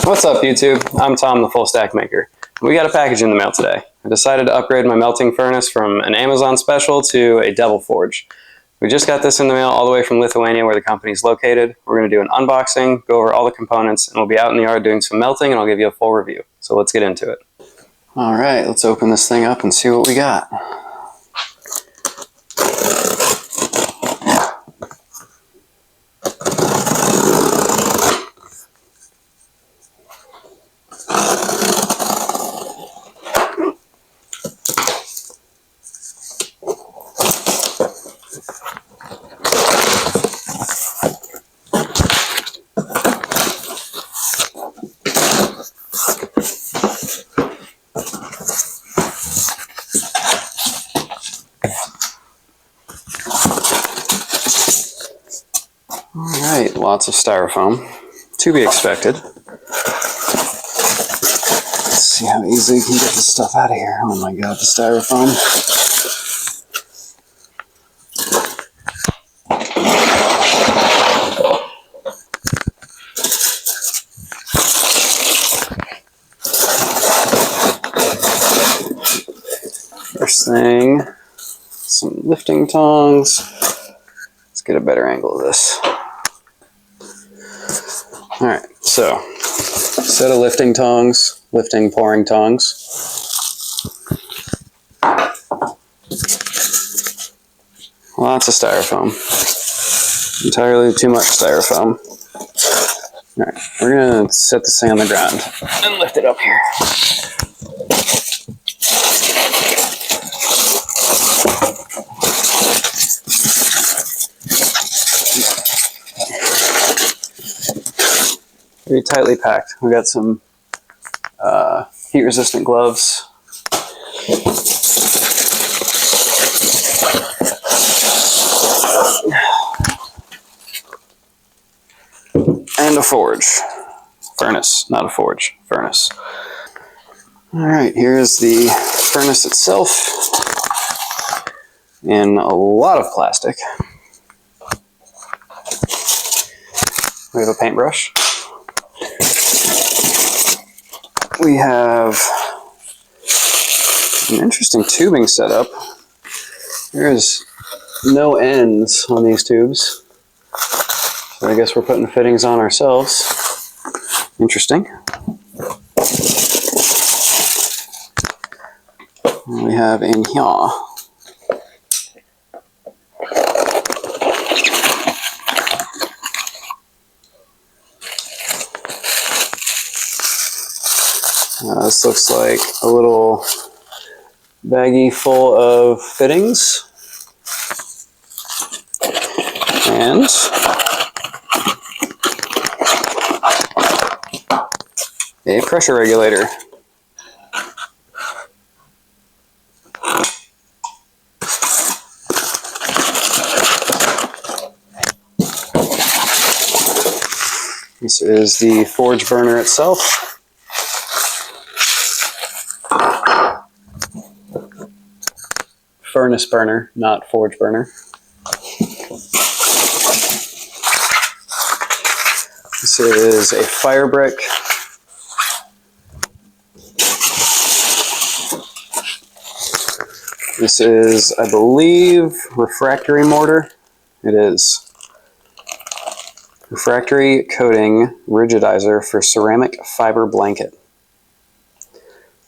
What's up, YouTube? I'm Tom, the Full Stack Maker. We got a package in the mail today. I decided to upgrade my melting furnace from an Amazon special to a Devil Forge. We just got this in the mail all the way from Lithuania, where the company is located. We're going to do an unboxing, go over all the components, and we'll be out in the yard doing some melting, and I'll give you a full review. So let's get into it. All right, let's open this thing up and see what we got. Alright, lots of styrofoam, to be expected. Let's see how easily we can get this stuff out of here. Oh my god, the styrofoam. First thing, some lifting tongs. Let's get a better angle of this. Alright, so, set of lifting tongs, lifting pouring tongs. Lots of styrofoam. Entirely too much styrofoam. Alright, we're gonna set this thing on the ground and lift it up here. Very tightly packed. We got some heat-resistant gloves. And a forge. Furnace, not a forge. Furnace. Alright, here's the furnace itself. In a lot of plastic. We have a paintbrush. We have an interesting tubing setup. There's no ends on these tubes. So I guess we're putting the fittings on ourselves. Interesting. And we have in here this looks like a little baggie full of fittings and a pressure regulator. This is the forge burner itself. Furnace burner, not forge burner. This is a fire brick. This is, I believe, refractory mortar. It is. Refractory coating rigidizer for ceramic fiber blanket.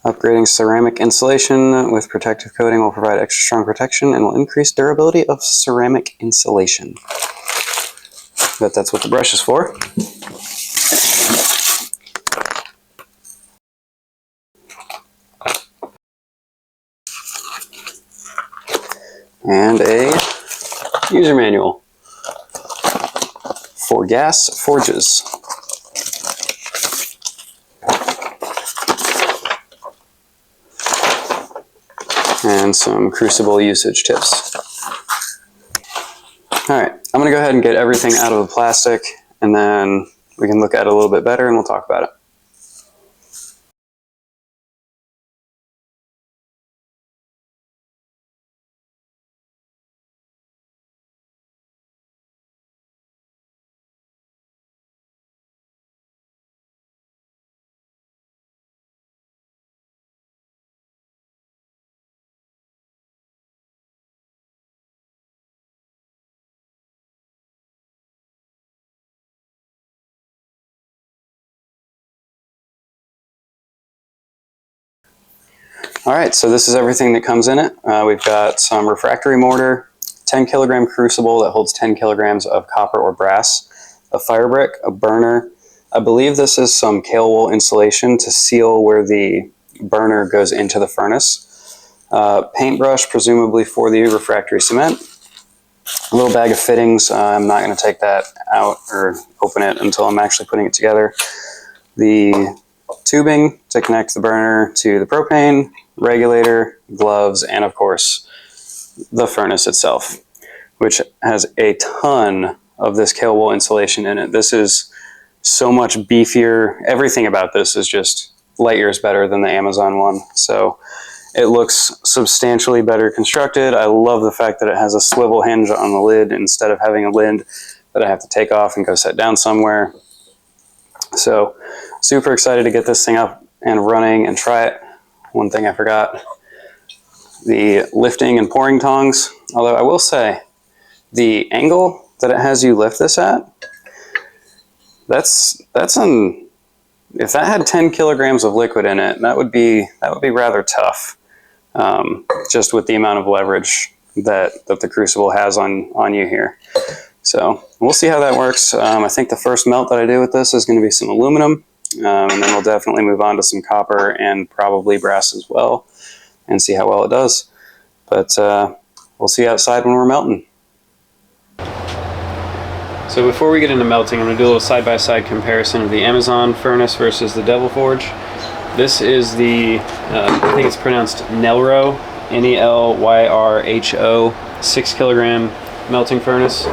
Upgrading ceramic insulation with protective coating will provide extra strong protection and will increase durability of ceramic insulation. Bet that's what the brush is for. And a user manual for gas forges. And some crucible usage tips. Alright, I'm going to go ahead and get everything out of the plastic, and then we can look at it a little bit better and we'll talk about it. All right, so this is everything that comes in it. We've got some refractory mortar, 10 kilogram crucible that holds 10 kilograms of copper or brass, a fire brick, a burner. I believe this is some kaolin wool insulation to seal where the burner goes into the furnace. Paintbrush, presumably for the refractory cement. A little bag of fittings. I'm not going to take that out or open it until I'm actually putting it together. The tubing to connect the burner to the propane, regulator, gloves, and of course the furnace itself, which has a ton of this kaolin wool insulation in it. This is so much beefier. Everything about this is just light years better than the Amazon one. So it looks substantially better constructed. I love the fact that it has a swivel hinge on the lid instead of having a lid that I have to take off and go set down somewhere. So super excited to get this thing up and running and try it. One thing I forgot, the lifting and pouring tongs. Although I will say, the angle that it has you lift this at, if that had 10 kilograms of liquid in it, that would be rather tough. Just with the amount of leverage that the crucible has on you here. So we'll see how that works. I think the first melt that I do with this is going to be some aluminum, and then we'll definitely move on to some copper and probably brass as well, and see how well it does. But we'll see outside when we're melting. So before we get into melting, I'm going to do a little side-by-side comparison of the Amazon furnace versus the Devil Forge. This is the, I think it's pronounced Nelrho, Nelyrho 6 kilogram melting furnace.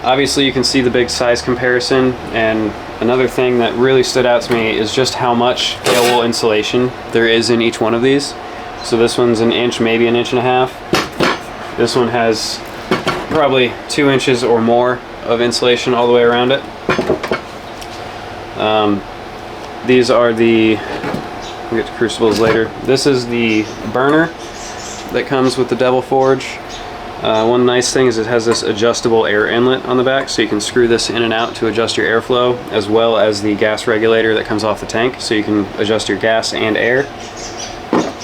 Obviously you can see the big size comparison, and another thing that really stood out to me is just how much kaolin wool insulation there is in each one of these. So this one's an inch, maybe an inch and a half. This one has probably 2 inches or more of insulation all the way around it. These are we'll get to crucibles later. This is the burner that comes with the Devil Forge. One nice thing is it has this adjustable air inlet on the back, so you can screw this in and out to adjust your airflow, as well as the gas regulator that comes off the tank, so you can adjust your gas and air.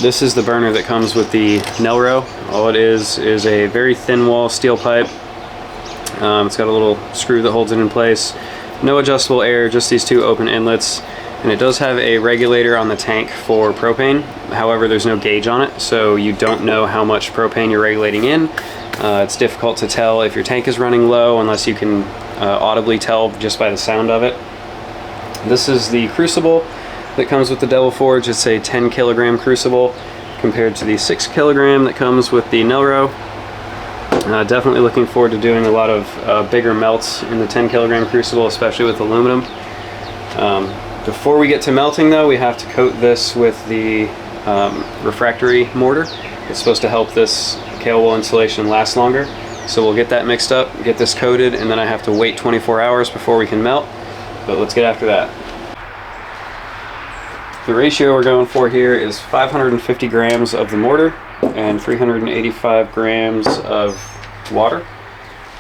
This is the burner that comes with the Nelrho. All it is a very thin wall steel pipe. It's got a little screw that holds it in place. No adjustable air, just these two open inlets. And it does have a regulator on the tank for propane. However, there's no gauge on it, so you don't know how much propane you're regulating in. It's difficult to tell if your tank is running low unless you can audibly tell just by the sound of it. This is the crucible that comes with the Devil Forge. It's a 10 kilogram crucible compared to the 6 kilogram that comes with the Nelrho. Definitely looking forward to doing a lot of bigger melts in the 10 kilogram crucible, especially with aluminum. Before we get to melting though, we have to coat this with the refractory mortar. It's supposed to help this kaolin wool insulation last longer. So we'll get that mixed up, get this coated, and then I have to wait 24 hours before we can melt. But let's get after that. The ratio we're going for here is 550 grams of the mortar and 385 grams of water.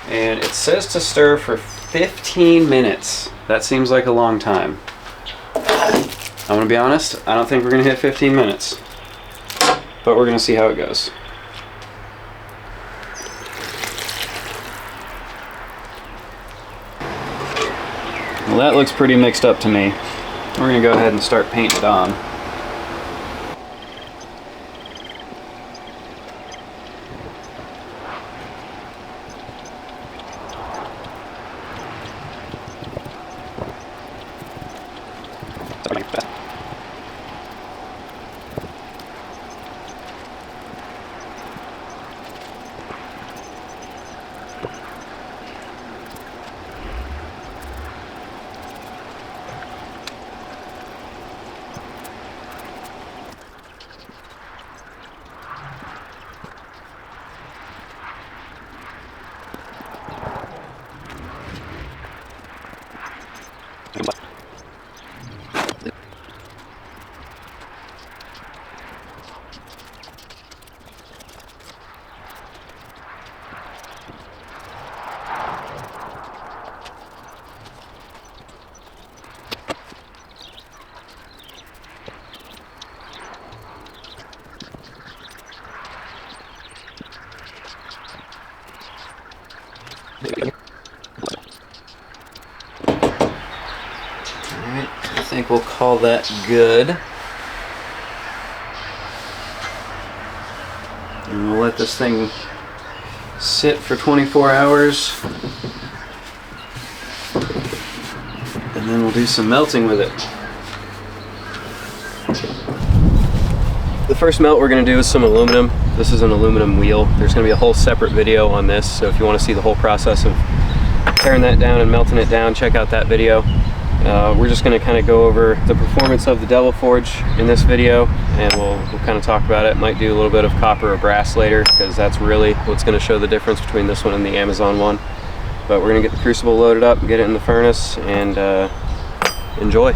And it says to stir for 15 minutes. That seems like a long time. I'm gonna be honest, I don't think we're gonna hit 15 minutes, but we're gonna see how it goes. Well, that looks pretty mixed up to me. We're gonna go ahead and start painting it on. Alright, I think we'll call that good. And we'll let this thing sit for 24 hours. And then we'll do some melting with it. The first melt we're going to do is some aluminum. This is an aluminum wheel. There's going to be a whole separate video on this, so if you want to see the whole process of tearing that down and melting it down, check out that video. We're just going to kind of go over the performance of the Devil Forge in this video, and we'll kind of talk about it. Might do a little bit of copper or brass later, because that's really what's going to show the difference between this one and the Amazon one. But we're going to get the crucible loaded up, get it in the furnace, and enjoy.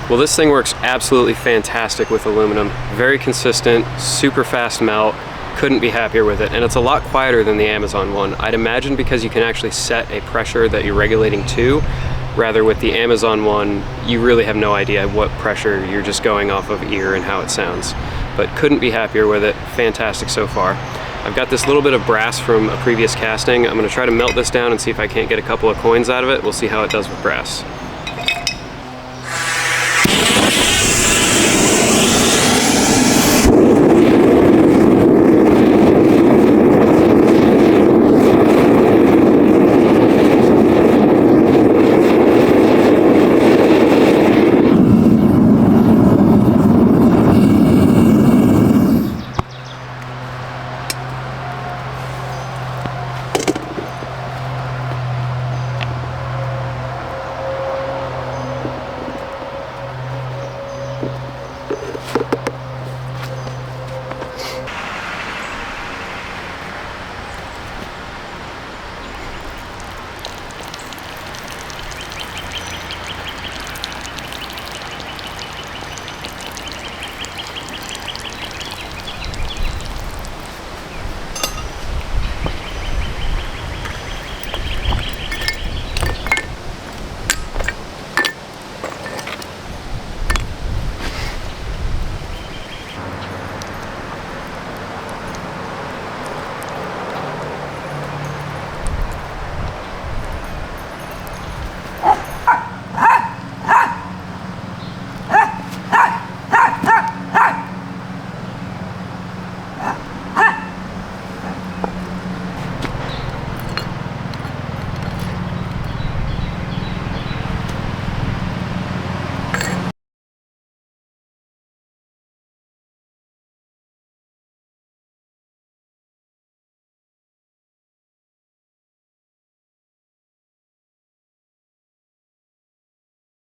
Well, this thing works absolutely fantastic with aluminum. Very consistent, super fast melt. Couldn't be happier with it. And it's a lot quieter than the Amazon one. I'd imagine because you can actually set a pressure that you're regulating to, rather with the Amazon one, you really have no idea what pressure you're just going off of ear and how it sounds. But couldn't be happier with it. Fantastic so far. I've got this little bit of brass from a previous casting. I'm gonna try to melt this down and see if I can't get a couple of coins out of it. We'll see how it does with brass.